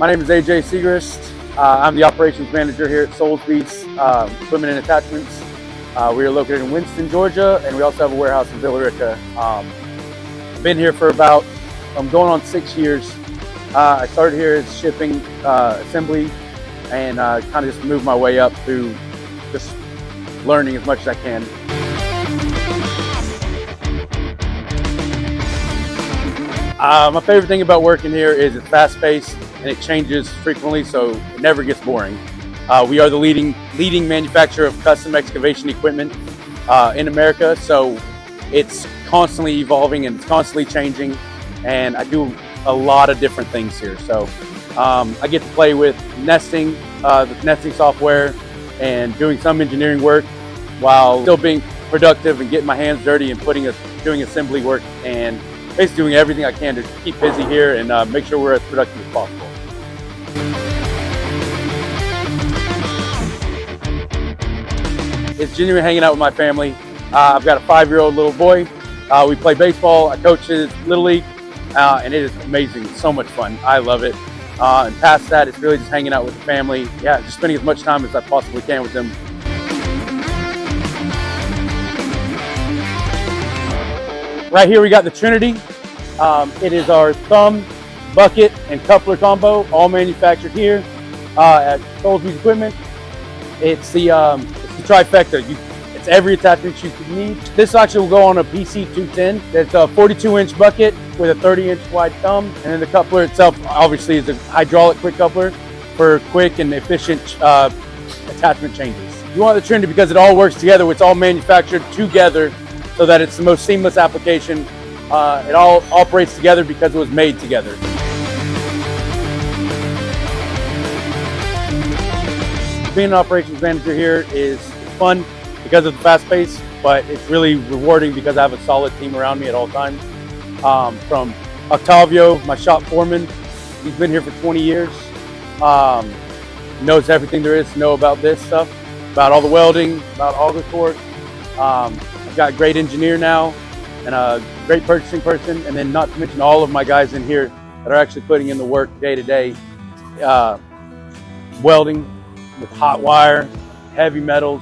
My name is AJ Segrist. I'm the Operations Manager here at Solesbee's Equipment and Attachments. We are located in Winston, Georgia, and we also have a warehouse in Villarica. I've been here for about, I'm going on 6 years. I started here as shipping assembly and kind of just moved my way up through just learning as much as I can. My favorite thing about working here is it's fast-paced and it changes frequently, so it never gets boring. We are the leading manufacturer of custom excavation equipment in America, so it's constantly evolving and it's constantly changing, and I do a lot of different things here. So I get to play with nesting, the nesting software, and doing some engineering work while still being productive and getting my hands dirty and doing assembly work, and basically doing everything I can to keep busy here and make sure we're as productive as possible. It's genuinely hanging out with my family. I've got a 5-year-old little boy. We play baseball. I coach his Little League, and it is amazing. It's so much fun. I love it. And past that, it's really just hanging out with the family. Yeah, just spending as much time as I possibly can with them. Right here we got the Trinity. It is our thumb, bucket, and coupler combo, all manufactured here at Solesbee's Equipment. It's the trifecta. It's every attachment you could need. This actually will go on a PC210. It's a 42-inch bucket with a 30-inch wide thumb, and then the coupler itself obviously is a hydraulic quick coupler for quick and efficient attachment changes. You want the Trinity because it all works together. It's all manufactured together so that it's the most seamless application. It all operates together because it was made together. Being an operations manager here is fun because of the fast pace, but it's really rewarding because I have a solid team around me at all times. From Octavio, my shop foreman, he's been here for 20 years, knows everything there is to know about this stuff, about all the welding, about all the torque. I've got a great engineer now and a great purchasing person, and then not to mention all of my guys in here that are actually putting in the work day to day, welding with hot wire, heavy metals,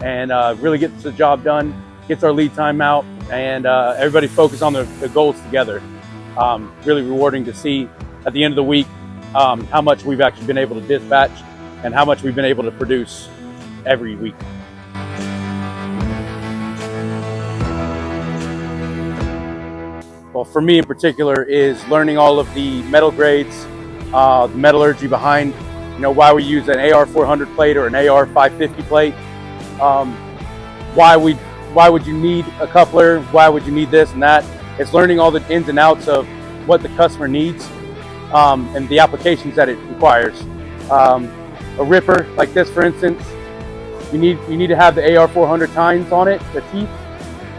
and really gets the job done, gets our lead time out, and everybody focus on the goals together. Really rewarding to see at the end of the week how much we've actually been able to dispatch and how much we've been able to produce every week. Well, for me in particular is learning all of the metal grades, the metallurgy behind, why we use an AR400 plate or an AR550 plate. Why would you need a coupler? Why would you need this and that? It's learning all the ins and outs of what the customer needs and the applications that it requires. A ripper like this, for instance, you need to have the AR400 tines on it, the teeth,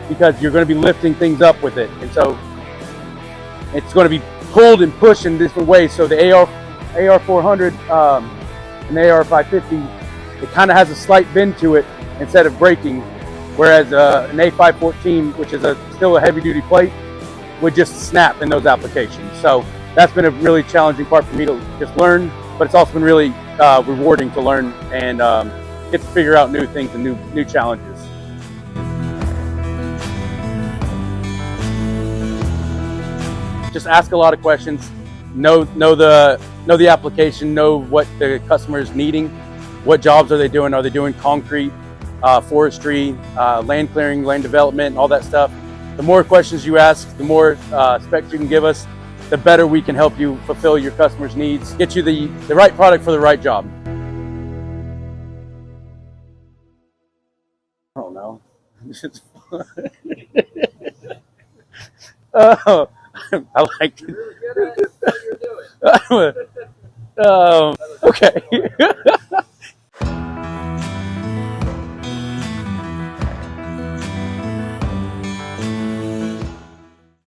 because you're going to be lifting things up with it, and so it's going to be pulled and pushed in different ways. So the AR400 and the AR550, it kind of has a slight bend to it instead of breaking, whereas an A514, which is still a heavy-duty plate, would just snap in those applications. So that's been a really challenging part for me to just learn, but it's also been really rewarding to learn and get to figure out new things and new challenges. Just ask a lot of questions, know the application, know what the customer is needing, what jobs are they doing? Are they doing concrete, forestry, land clearing, land development, all that stuff? The more questions you ask, the more specs you can give us, the better we can help you fulfill your customers' needs, get you the right product for the right job. Oh no. Oh, I like it. Really good at what you're doing. Okay.